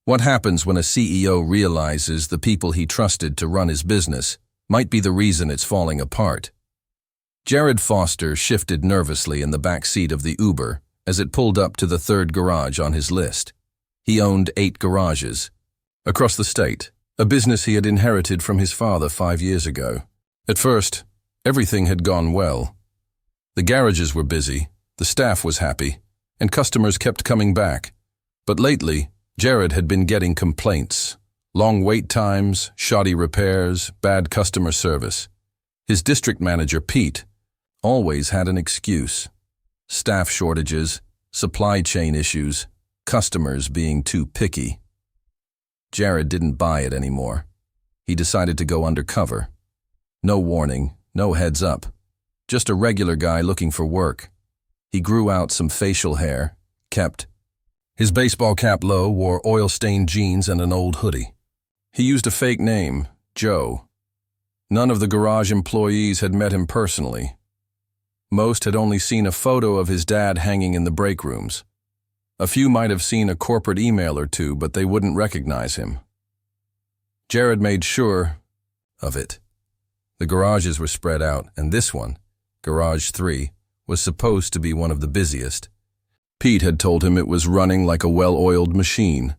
What happens when a CEO realizes the people he trusted to run his business might be the reason it's falling apart? Jared Foster shifted nervously in the back seat of the Uber as it pulled up to the third garage on his list. He owned 8 garages across the state, a business he had inherited from his father 5 years ago. At first, everything had gone well. The garages were busy, the staff was happy, and customers kept coming back. But lately, Jared had been getting complaints. Long wait times, shoddy repairs, bad customer service. His district manager, Pete, always had an excuse. Staff shortages, supply chain issues, customers being too picky. Jared didn't buy it anymore. He decided to go undercover. No warning, no heads up. Just a regular guy looking for work. He grew out some facial hair, kept his baseball cap low, wore oil-stained jeans and an old hoodie. He used a fake name, Joe. None of the garage employees had met him personally. Most had only seen a photo of his dad hanging in the break rooms. A few might have seen a corporate email or two, but they wouldn't recognize him. Jared made sure of it. The garages were spread out, and this one, Garage 3, was supposed to be one of the busiest. Pete had told him it was running like a well-oiled machine.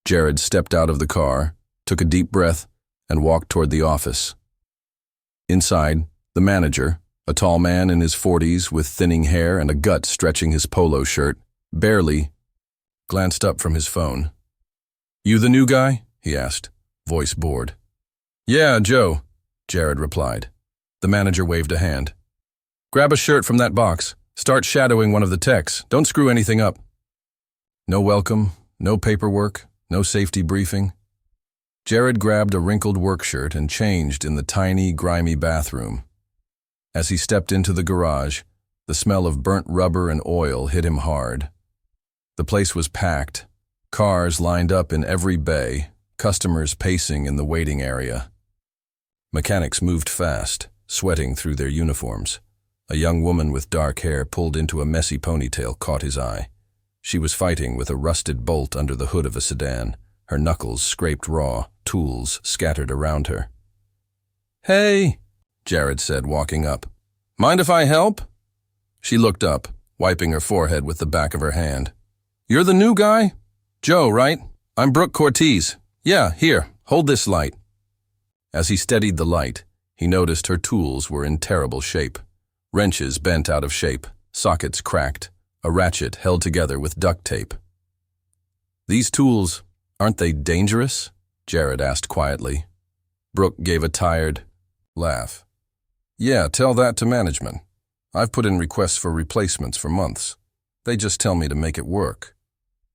Jared stepped out of the car, took a deep breath, and walked toward the office. Inside, the manager, a tall man in his 40s with thinning hair and a gut stretching his polo shirt, barely glanced up from his phone. "You the new guy?" he asked, voice bored. "Yeah, Joe," Jared replied. The manager waved a hand. "Grab a shirt from that box. Start shadowing one of the techs. Don't screw anything up." No welcome, no paperwork, no safety briefing. Jared grabbed a wrinkled work shirt and changed in the tiny, grimy bathroom. As he stepped into the garage, the smell of burnt rubber and oil hit him hard. The place was packed, cars lined up in every bay, customers pacing in the waiting area. Mechanics moved fast, sweating through their uniforms. A young woman with dark hair pulled into a messy ponytail caught his eye. She was fighting with a rusted bolt under the hood of a sedan, her knuckles scraped raw, tools scattered around her. "Hey," Jared said, walking up. "Mind if I help?" She looked up, wiping her forehead with the back of her hand. "You're the new guy? Joe, right? I'm Brooke Cortez. Yeah, here, hold this light." As he steadied the light, he noticed her tools were in terrible shape. Wrenches bent out of shape, sockets cracked, a ratchet held together with duct tape. "These tools, aren't they dangerous?" Jared asked quietly. Brooke gave a tired laugh. "Yeah, tell that to management. I've put in requests for replacements for months. They just tell me to make it work."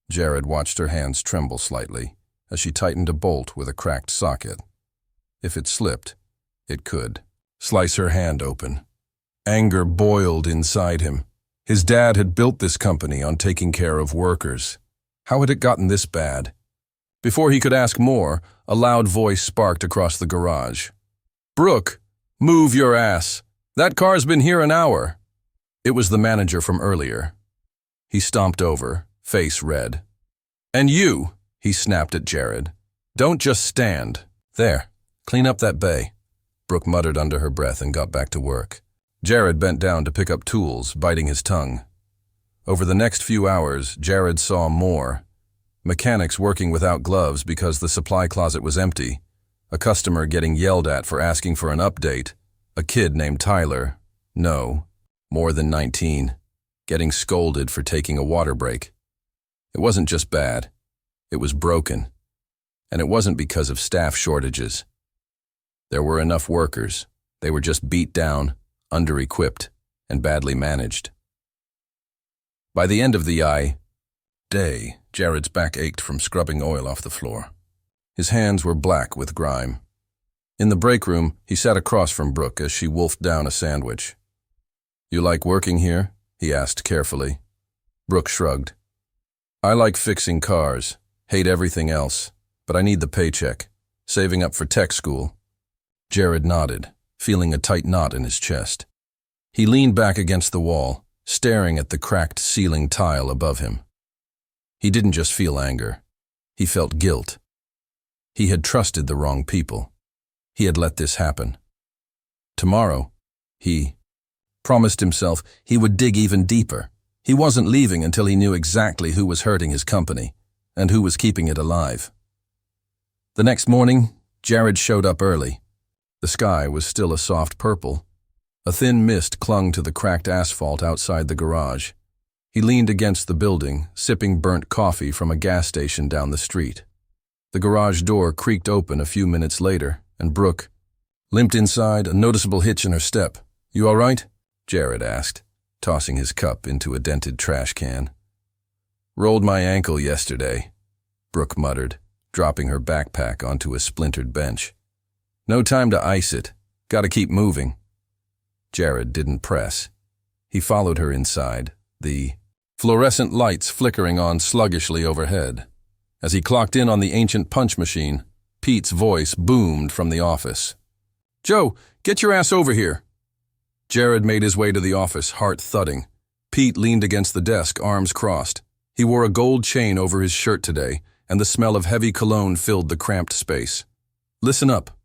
Jared watched her hands tremble slightly as she tightened a bolt with a cracked socket. If it slipped, it could slice her hand open. Anger boiled inside him. His dad had built this company on taking care of workers. How had it gotten this bad? Before he could ask more, a loud voice sparked across the garage. "Brooke, move your ass. That car's been here an hour." It was the manager from earlier. He stomped over, face red. "And you," he snapped at Jared. "Don't just stand. There, clean up that bay." Brooke muttered under her breath and got back to work. Jared bent down to pick up tools, biting his tongue. Over the next few hours, Jared saw more. Mechanics working without gloves because the supply closet was empty, a customer getting yelled at for asking for an update, a kid named Tyler, no, more than 19, getting scolded for taking a water break. It wasn't just bad, it was broken. And it wasn't because of staff shortages. There were enough workers, they were just beat down, under-equipped, and badly managed. By the end of the day, Jared's back ached from scrubbing oil off the floor. His hands were black with grime. In the break room, he sat across from Brooke as she wolfed down a sandwich. "You like working here?" he asked carefully. Brooke shrugged. "I like fixing cars, hate everything else, but I need the paycheck, saving up for tech school." Jared nodded, feeling a tight knot in his chest. He leaned back against the wall, staring at the cracked ceiling tile above him. He didn't just feel anger. He felt guilt. He had trusted the wrong people. He had let this happen. Tomorrow, he promised himself he would dig even deeper. He wasn't leaving until he knew exactly who was hurting his company and who was keeping it alive. The next morning, Jared showed up early. The sky was still a soft purple. A thin mist clung to the cracked asphalt outside the garage. He leaned against the building, sipping burnt coffee from a gas station down the street. The garage door creaked open a few minutes later, and Brooke limped inside, a noticeable hitch in her step. "You all right?" Jared asked, tossing his cup into a dented trash can. "Rolled my ankle yesterday," Brooke muttered, dropping her backpack onto a splintered bench. "No time to ice it. Gotta keep moving." Jared didn't press. He followed her inside, the fluorescent lights flickering on sluggishly overhead. As he clocked in on the ancient punch machine, Pete's voice boomed from the office. "Joe, get your ass over here." Jared made his way to the office, heart thudding. Pete leaned against the desk, arms crossed. He wore a gold chain over his shirt today, and the smell of heavy cologne filled the cramped space. "Listen up,"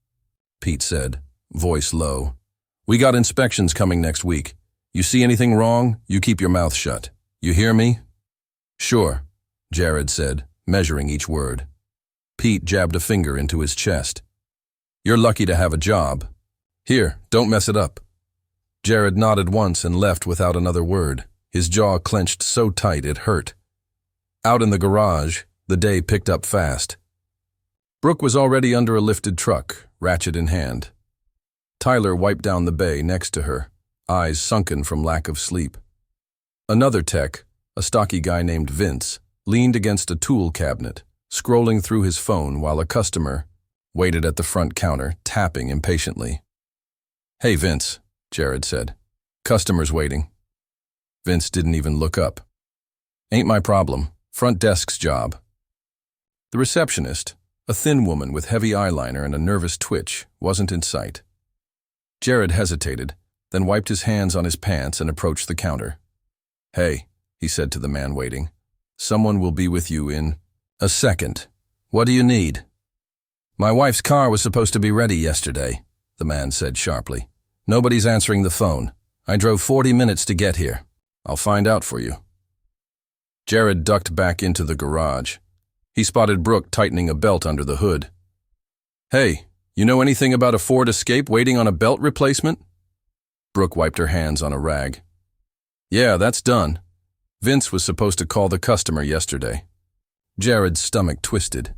Pete said, voice low. "We got inspections coming next week. You see anything wrong, you keep your mouth shut. You hear me?" "Sure," Jared said, measuring each word. Pete jabbed a finger into his chest. "You're lucky to have a job. Here, don't mess it up." Jared nodded once and left without another word, his jaw clenched so tight it hurt. Out in the garage, the day picked up fast. Brooke was already under a lifted truck, ratchet in hand. Tyler wiped down the bay next to her, eyes sunken from lack of sleep. Another tech, a stocky guy named Vince, leaned against a tool cabinet, scrolling through his phone while a customer waited at the front counter, tapping impatiently. "Hey, Vince," Jared said. "Customer's waiting." Vince didn't even look up. "Ain't my problem. Front desk's job." The receptionist, a thin woman with heavy eyeliner and a nervous twitch, wasn't in sight. Jared hesitated, then wiped his hands on his pants and approached the counter. "Hey," he said to the man waiting. "Someone will be with you in a second. What do you need?" "My wife's car was supposed to be ready yesterday," the man said sharply. "Nobody's answering the phone. I drove 40 minutes to get here. I'll find out for you." Jared ducked back into the garage. He spotted Brooke tightening a belt under the hood. "Hey, you know anything about a Ford Escape waiting on a belt replacement?" Brooke wiped her hands on a rag. "Yeah, that's done. Vince was supposed to call the customer yesterday." Jared's stomach twisted.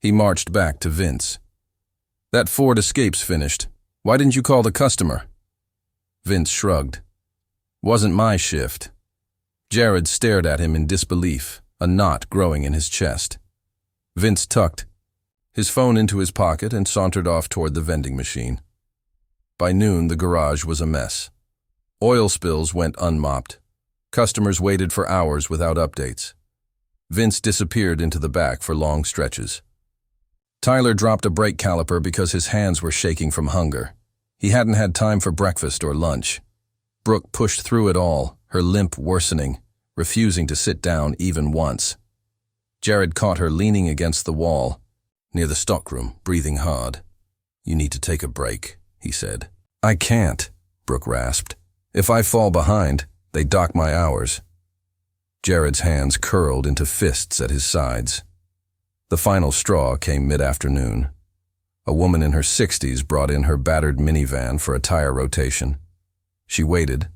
He marched back to Vince. "That Ford Escape's finished. Why didn't you call the customer?" Vince shrugged. "Wasn't my shift." Jared stared at him in disbelief, a knot growing in his chest. Vince tucked his phone into his pocket and sauntered off toward the vending machine. By noon, the garage was a mess. Oil spills went unmopped. Customers waited for hours without updates. Vince disappeared into the back for long stretches. Tyler dropped a brake caliper because his hands were shaking from hunger. He hadn't had time for breakfast or lunch. Brooke pushed through it all, her limp worsening, refusing to sit down even once. Jared caught her leaning against the wall, near the stockroom, breathing hard. "You need to take a break," he said. "I can't," Brooke rasped. "If I fall behind, they dock my hours." Jared's hands curled into fists at his sides. The final straw came mid-afternoon. A woman in her 60s brought in her battered minivan for a tire rotation. She waited,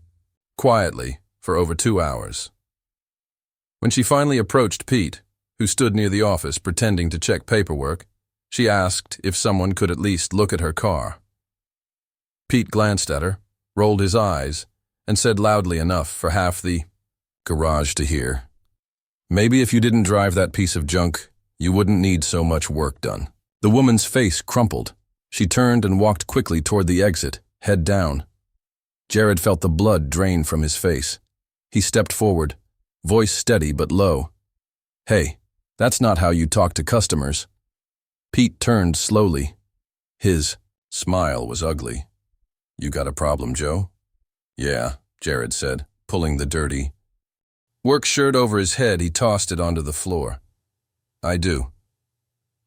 quietly, for over 2 hours. When she finally approached Pete, who stood near the office pretending to check paperwork, she asked if someone could at least look at her car. Pete glanced at her, rolled his eyes, and said loudly enough for half the garage to hear, "Maybe if you didn't drive that piece of junk, you wouldn't need so much work done." The woman's face crumpled. She turned and walked quickly toward the exit, head down. Jared felt the blood drain from his face. He stepped forward, voice steady but low. "Hey, that's not how you talk to customers." Pete turned slowly. His smile was ugly. "You got a problem, Joe?" "Yeah," Jared said, pulling the dirty work shirt over his head. He tossed it onto the floor. "I do.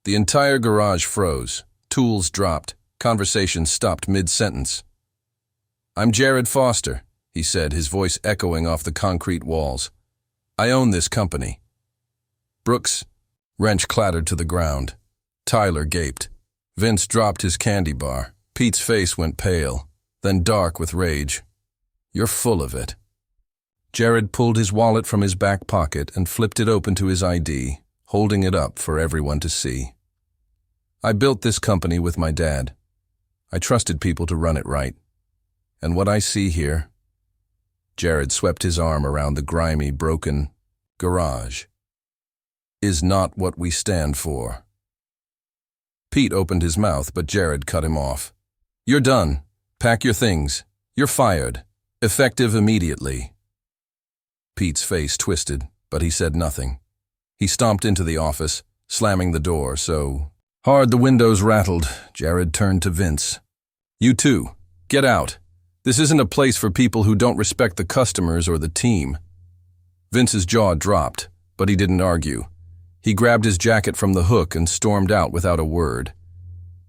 The entire garage froze. Tools dropped. Conversation stopped mid-sentence. "I'm Jared Foster," he said, his voice echoing off the concrete walls. "I own this company." Brooks' wrench clattered to the ground. Tyler gaped. Vince dropped his candy bar. Pete's face went pale, then dark with rage. "You're full of it." Jared pulled his wallet from his back pocket and flipped it open to his ID, holding it up for everyone to see. "I built this company with my dad. I trusted people to run it right. And what I see here," Jared swept his arm around the grimy, broken garage, "is not what we stand for." Pete opened his mouth, but Jared cut him off. "You're done. Pack your things. You're fired. Effective immediately." Pete's face twisted, but he said nothing. He stomped into the office, slamming the door so hard the windows rattled. Jared turned to Vince. "You two, get out. This isn't a place for people who don't respect the customers or the team." Vince's jaw dropped, but he didn't argue. He grabbed his jacket from the hook and stormed out without a word.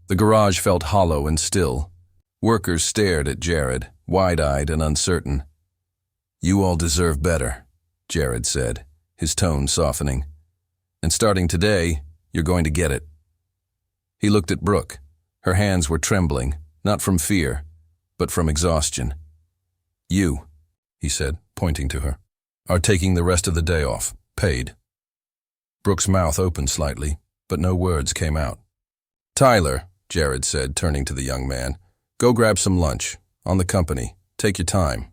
The garage felt hollow and still. Workers stared at Jared, wide-eyed and uncertain. "You all deserve better," Jared said, his tone softening. "And starting today, you're going to get it." He looked at Brooke. Her hands were trembling, not from fear, but from exhaustion. "You," he said, pointing to her, "are taking the rest of the day off, paid." Brooke's mouth opened slightly, but no words came out. "Tyler," Jared said, turning to the young man, "go grab some lunch. On the company. Take your time."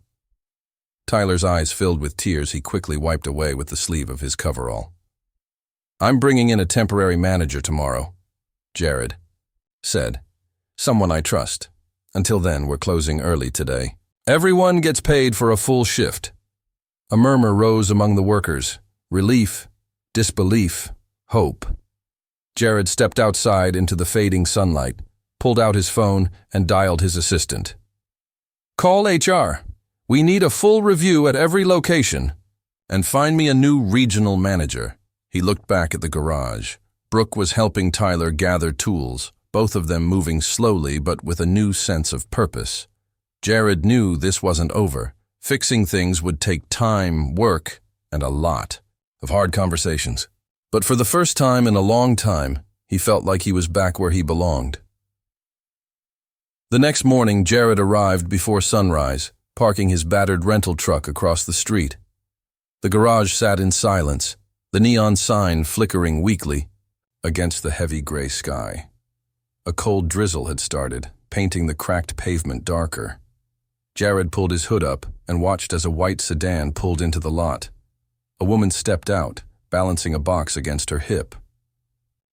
Tyler's eyes filled with tears he quickly wiped away with the sleeve of his coverall. "I'm bringing in a temporary manager tomorrow," Jared said. "Someone I trust. Until then, we're closing early today. Everyone gets paid for a full shift." A murmur rose among the workers. Relief, disbelief, hope. Jared stepped outside into the fading sunlight, pulled out his phone, and dialed his assistant. "Call HR. We need a full review at every location. And find me a new regional manager." He looked back at the garage. Brooke was helping Tyler gather tools, both of them moving slowly but with a new sense of purpose. Jared knew this wasn't over. Fixing things would take time, work, and a lot of hard conversations. But for the first time in a long time, he felt like he was back where he belonged. The next morning, Jared arrived before sunrise, parking his battered rental truck across the street. The garage sat in silence, the neon sign flickering weakly against the heavy gray sky. A cold drizzle had started, painting the cracked pavement darker. Jared pulled his hood up and watched as a white sedan pulled into the lot. A woman stepped out, balancing a box against her hip.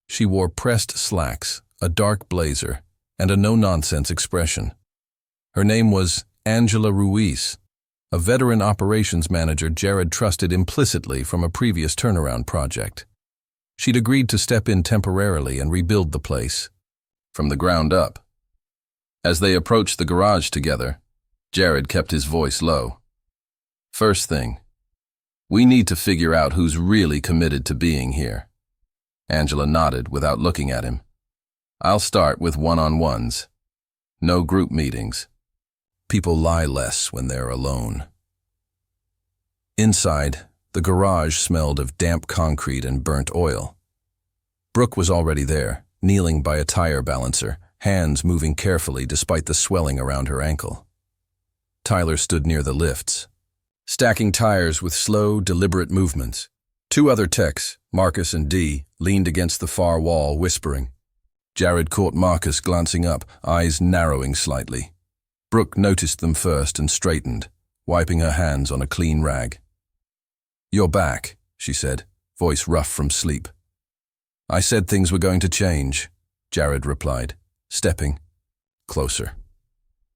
She wore pressed slacks, a dark blazer, and a no-nonsense expression. Her name was Angela Ruiz, a veteran operations manager Jared trusted implicitly from a previous turnaround project. She'd agreed to step in temporarily and rebuild the place from the ground up. As they approached the garage together, Jared kept his voice low. "First thing, we need to figure out who's really committed to being here." Angela nodded without looking at him. "I'll start with one-on-ones. No group meetings. People lie less when they're alone." Inside, the garage smelled of damp concrete and burnt oil. Brooke was already there, kneeling by a tire balancer, hands moving carefully despite the swelling around her ankle. Tyler stood near the lifts, stacking tires with slow, deliberate movements. Two other techs, Marcus and Dee, leaned against the far wall, whispering. Jared caught Marcus glancing up, eyes narrowing slightly. Brooke noticed them first and straightened, wiping her hands on a clean rag. "You're back," she said, voice rough from sleep. "I said things were going to change," Jared replied, stepping closer.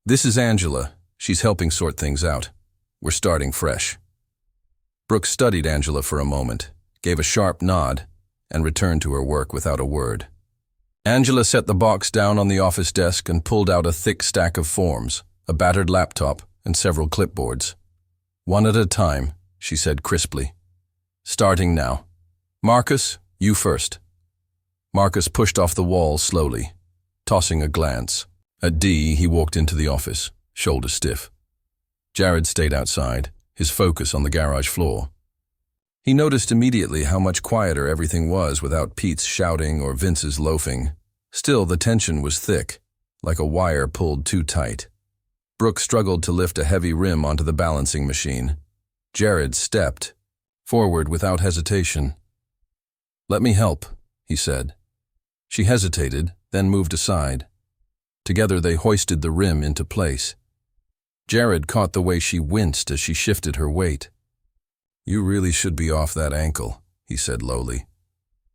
"This is Angela. She's helping sort things out. We're starting fresh." Brooke studied Angela for a moment, gave a sharp nod, and returned to her work without a word. Angela set the box down on the office desk and pulled out a thick stack of forms, a battered laptop, and several clipboards. "One at a time," she said crisply. "Starting now. Marcus, you first." Marcus pushed off the wall slowly, tossing a glance. At D, he walked into the office, shoulders stiff. Jared stayed outside, his focus on the garage floor. He noticed immediately how much quieter everything was without Pete's shouting or Vince's loafing. Still, the tension was thick, like a wire pulled too tight. Brooke struggled to lift a heavy rim onto the balancing machine. Jared stepped forward without hesitation. "Let me help," he said. She hesitated, then moved aside. Together they hoisted the rim into place. Jared caught the way she winced as she shifted her weight. "You really should be off that ankle," he said lowly.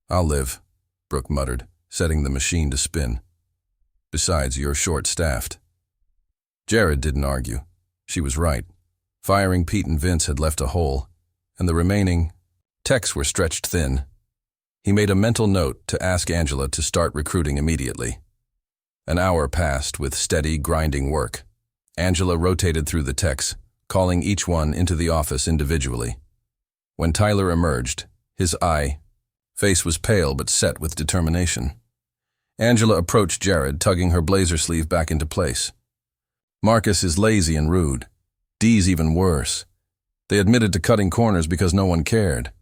"I'll live," Brooke muttered, setting the machine to spin. "Besides, you're short-staffed." Jared didn't argue. She was right. Firing Pete and Vince had left a hole, and the remaining techs were stretched thin. He made a mental note to ask Angela to start recruiting immediately. An hour passed with steady, grinding work. Angela rotated through the techs, calling each one into the office individually. When Tyler emerged, his face was pale but set with determination. Angela approached Jared, tugging her blazer sleeve back into place. "Marcus is lazy and rude. Dee's even worse. They admitted to cutting corners because no one cared.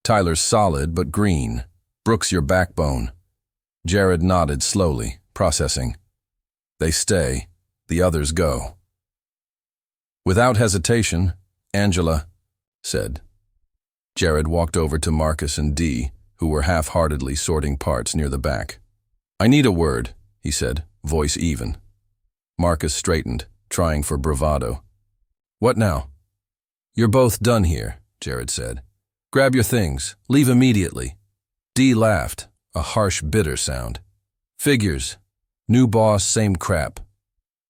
Tyler's solid but green. Brooke's your backbone." Jared nodded slowly, processing. "They stay, the others go." Without hesitation, Angela said. Jared walked over to Marcus and Dee, who were half-heartedly sorting parts near the back. "I need a word," he said, voice even. Marcus straightened, trying for bravado. "What now?" "You're both done here," Jared said. "Grab your things. Leave immediately." Dee laughed, a harsh, bitter sound. "Figures. New boss, same crap."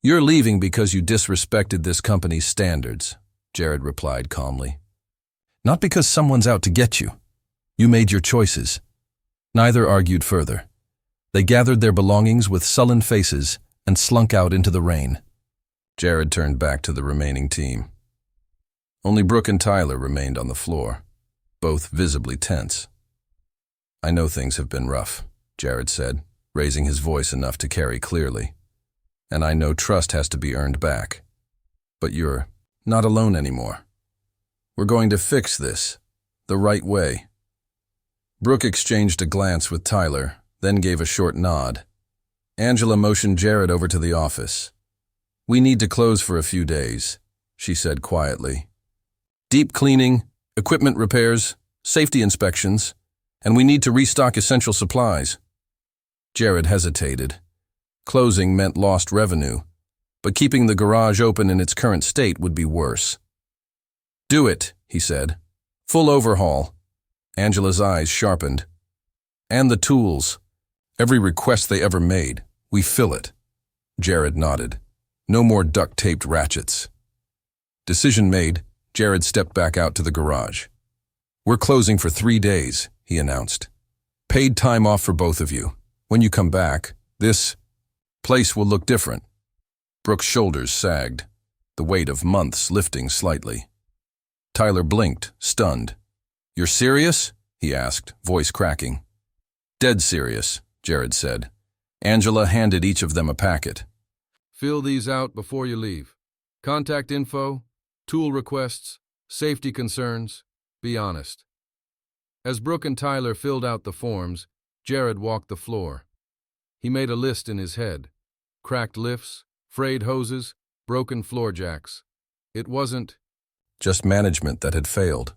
"You're leaving because you disrespected this company's standards," Jared replied calmly. "Not because someone's out to get you. You made your choices." Neither argued further. They gathered their belongings with sullen faces and slunk out into the rain. Jared turned back to the remaining team. Only Brooke and Tyler remained on the floor, both visibly tense. "I know things have been rough," Jared said, raising his voice enough to carry clearly. "And I know trust has to be earned back. But you're not alone anymore. We're going to fix this, the right way." Brooke exchanged a glance with Tyler, then gave a short nod. Angela motioned Jared over to the office. "We need to close for a few days," she said quietly. "Deep cleaning, equipment repairs, safety inspections, and we need to restock essential supplies." Jared hesitated. Closing meant lost revenue, but keeping the garage open in its current state would be worse. "Do it," he said. "Full overhaul." Angela's eyes sharpened. "And the tools. Every request they ever made, we fill it." Jared nodded. "No more duct-taped ratchets." Decision made, Jared stepped back out to the garage. "We're closing for 3 days," he announced. "Paid time off for both of you. When you come back, this place will look different." Brooke's shoulders sagged, the weight of months lifting slightly. Tyler blinked, stunned. "You're serious?" he asked, voice cracking. "Dead serious," Jared said. Angela handed each of them a packet. "Fill these out before you leave. Contact info, tool requests, safety concerns. Be honest." As Brooke and Tyler filled out the forms, Jared walked the floor. He made a list in his head. Cracked lifts, frayed hoses, broken floor jacks. It wasn't just management that had failed.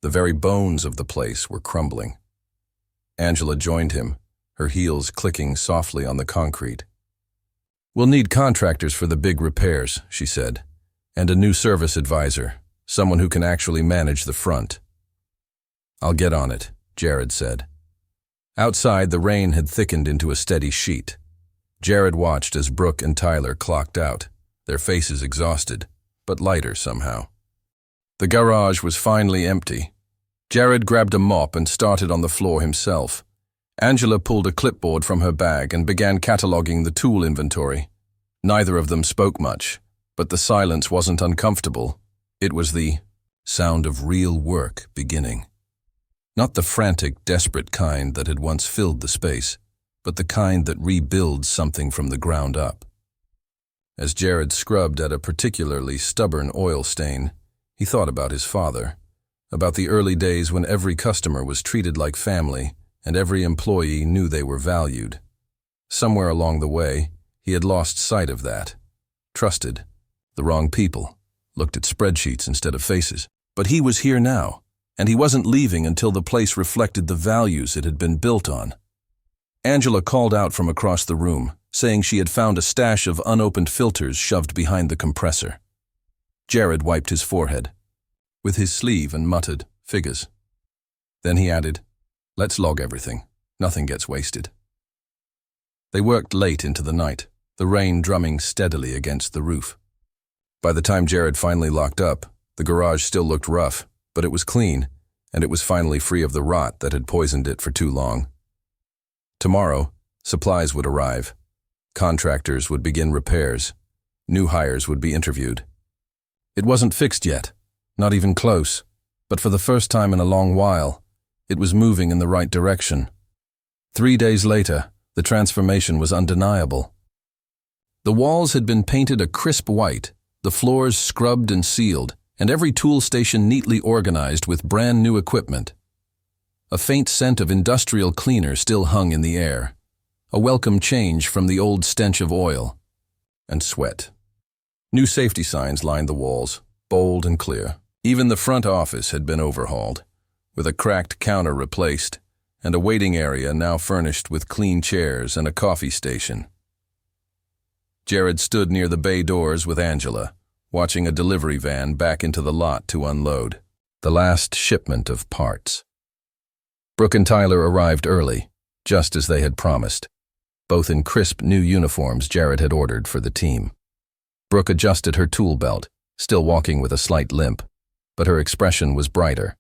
The very bones of the place were crumbling. Angela joined him, her heels clicking softly on the concrete. "We'll need contractors for the big repairs," she said, "and a new service advisor, someone who can actually manage the front." "I'll get on it," Jared said. Outside, the rain had thickened into a steady sheet. Jared watched as Brooke and Tyler clocked out, their faces exhausted, but lighter somehow. The garage was finally empty. Jared grabbed a mop and started on the floor himself. Angela pulled a clipboard from her bag and began cataloging the tool inventory. Neither of them spoke much, but the silence wasn't uncomfortable. It was the sound of real work beginning. Not the frantic, desperate kind that had once filled the space, but the kind that rebuilds something from the ground up. As Jared scrubbed at a particularly stubborn oil stain, he thought about his father, about the early days when every customer was treated like family and every employee knew they were valued. Somewhere along the way, he had lost sight of that. Trusted the wrong people, looked at spreadsheets instead of faces. But he was here now, and he wasn't leaving until the place reflected the values it had been built on. Angela called out from across the room, saying she had found a stash of unopened filters shoved behind the compressor. Jared wiped his forehead with his sleeve and muttered, "Figures." Then he added, "Let's log everything. Nothing gets wasted." They worked late into the night, the rain drumming steadily against the roof. By the time Jared finally locked up, the garage still looked rough, but it was clean, and it was finally free of the rot that had poisoned it for too long. Tomorrow, supplies would arrive. Contractors would begin repairs. New hires would be interviewed. It wasn't fixed yet, not even close, but for the first time in a long while, it was moving in the right direction. 3 days later, the transformation was undeniable. The walls had been painted a crisp white, the floors scrubbed and sealed, and every tool station neatly organized with brand new equipment. A faint scent of industrial cleaner still hung in the air, a welcome change from the old stench of oil and sweat. New safety signs lined the walls, bold and clear. Even the front office had been overhauled, with a cracked counter replaced, and a waiting area now furnished with clean chairs and a coffee station. Jared stood near the bay doors with Angela, watching a delivery van back into the lot to unload the last shipment of parts. Brooke and Tyler arrived early, just as they had promised, both in crisp new uniforms Jared had ordered for the team. Brooke adjusted her tool belt, still walking with a slight limp, but her expression was brighter,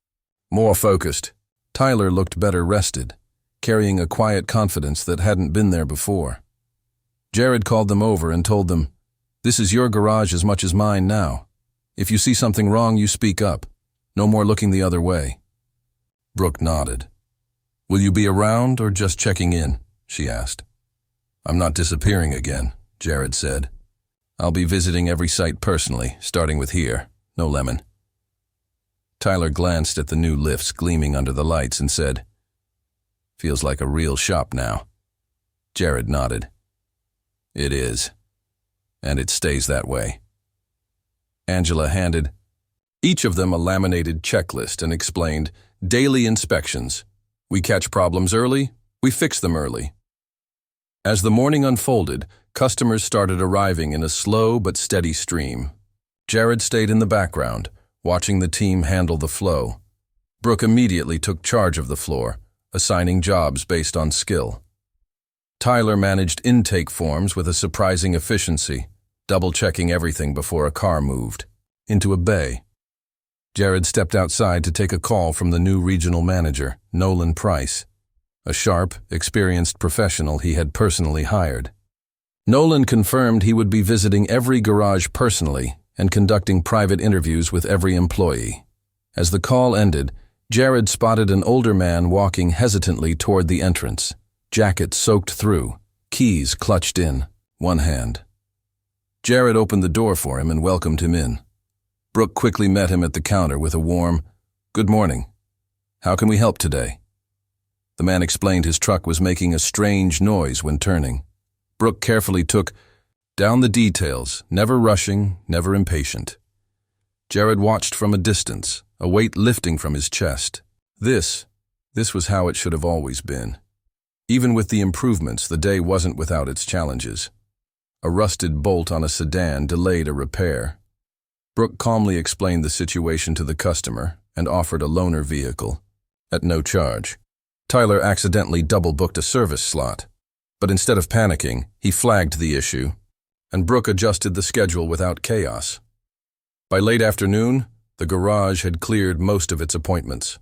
more focused. Tyler looked better rested, carrying a quiet confidence that hadn't been there before. Jared called them over and told them, "This is your garage as much as mine now. If you see something wrong, you speak up. No more looking the other way." Brooke nodded. "Will you be around or just checking in?" she asked. "I'm not disappearing again," Jared said. "I'll be visiting every site personally, starting with here. No lemon." Tyler glanced at the new lifts gleaming under the lights and said, "Feels like a real shop now." Jared nodded. "It is. And it stays that way." Angela handed each of them a laminated checklist and explained, "Daily inspections. We catch problems early, we fix them early." As the morning unfolded, customers started arriving in a slow but steady stream. Jared stayed in the background, watching the team handle the flow. Brooke immediately took charge of the floor, assigning jobs based on skill. Tyler managed intake forms with a surprising efficiency, double-checking everything before a car moved into a bay. Jared stepped outside to take a call from the new regional manager, Nolan Price, a sharp, experienced professional he had personally hired. Nolan confirmed he would be visiting every garage personally and conducting private interviews with every employee. As the call ended, Jared spotted an older man walking hesitantly toward the entrance, jacket soaked through, keys clutched in one hand. Jared opened the door for him and welcomed him in. Brooke quickly met him at the counter with a warm, "Good morning. How can we help today?" The man explained his truck was making a strange noise when turning. Brooke carefully took down the details, never rushing, never impatient. Jared watched from a distance, a weight lifting from his chest. This was how it should have always been. Even with the improvements, the day wasn't without its challenges. A rusted bolt on a sedan delayed a repair. Brooke calmly explained the situation to the customer and offered a loaner vehicle, at no charge. Tyler accidentally double-booked a service slot, but instead of panicking, he flagged the issue, and Brooke adjusted the schedule without chaos. By late afternoon, the garage had cleared most of its appointments.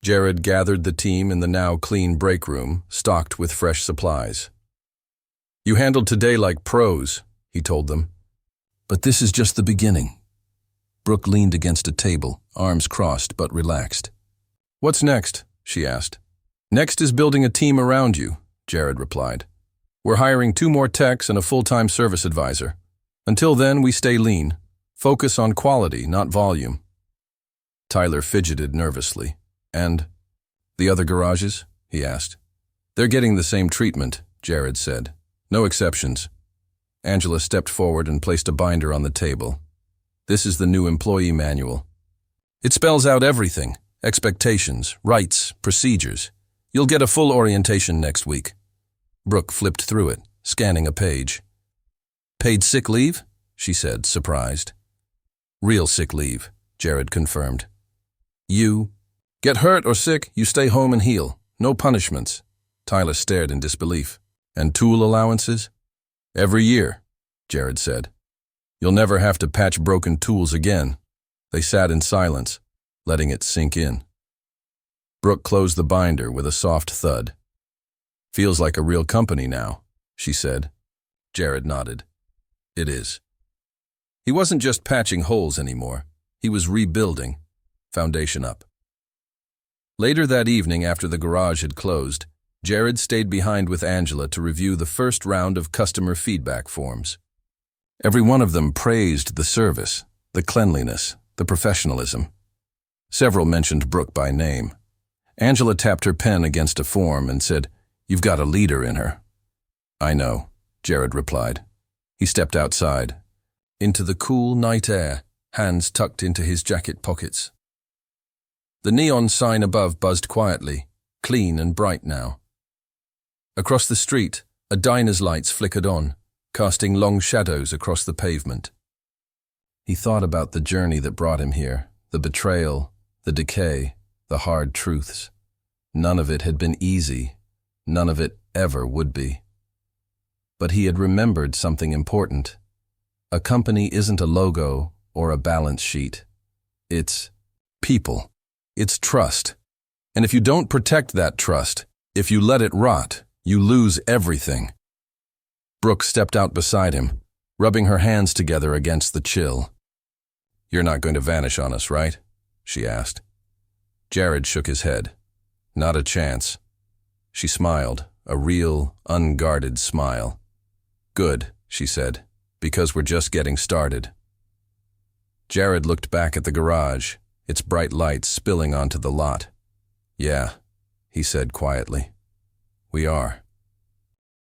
Jared gathered the team in the now clean break room, stocked with fresh supplies. "You handled today like pros," he told them. "But this is just the beginning." Brooke leaned against a table, arms crossed but relaxed. "What's next?" she asked. "Next is building a team around you," Jared replied. "We're hiring 2 more techs and a full-time service advisor. Until then, we stay lean. Focus on quality, not volume." Tyler fidgeted nervously. "And the other garages?" he asked. "They're getting the same treatment," Jared said. "No exceptions." Angela stepped forward and placed a binder on the table. "This is the new employee manual. It spells out everything: expectations, rights, procedures. You'll get a full orientation next week." Brooke flipped through it, scanning a page. "Paid sick leave?" she said, surprised. "Real sick leave," Jared confirmed. "You get hurt or sick, you stay home and heal. No punishments." Tyler stared in disbelief. "And tool allowances?" "Every year," Jared said. "You'll never have to patch broken tools again." They sat in silence, letting it sink in. Brooke closed the binder with a soft thud. "Feels like a real company now," she said. Jared nodded. "It is." He wasn't just patching holes anymore. He was rebuilding, foundation up. Later that evening, after the garage had closed, Jared stayed behind with Angela to review the first round of customer feedback forms. Every one of them praised the service, the cleanliness, the professionalism. Several mentioned Brooke by name. Angela tapped her pen against a form and said, "You've got a leader in her." "I know," Jared replied. He stepped outside, into the cool night air, hands tucked into his jacket pockets. The neon sign above buzzed quietly, clean and bright now. Across the street, a diner's lights flickered on, casting long shadows across the pavement. He thought about the journey that brought him here, the betrayal, the decay, the hard truths. None of it had been easy. None of it ever would be. But he had remembered something important. A company isn't a logo or a balance sheet. It's people. It's trust. And if you don't protect that trust, if you let it rot, you lose everything. Brooke stepped out beside him, rubbing her hands together against the chill. "You're not going to vanish on us, right?" she asked. Jared shook his head. "Not a chance." She smiled, a real, unguarded smile. "Good," she said, "because we're just getting started." Jared looked back at the garage, its bright lights spilling onto the lot. "Yeah," he said quietly. "We are."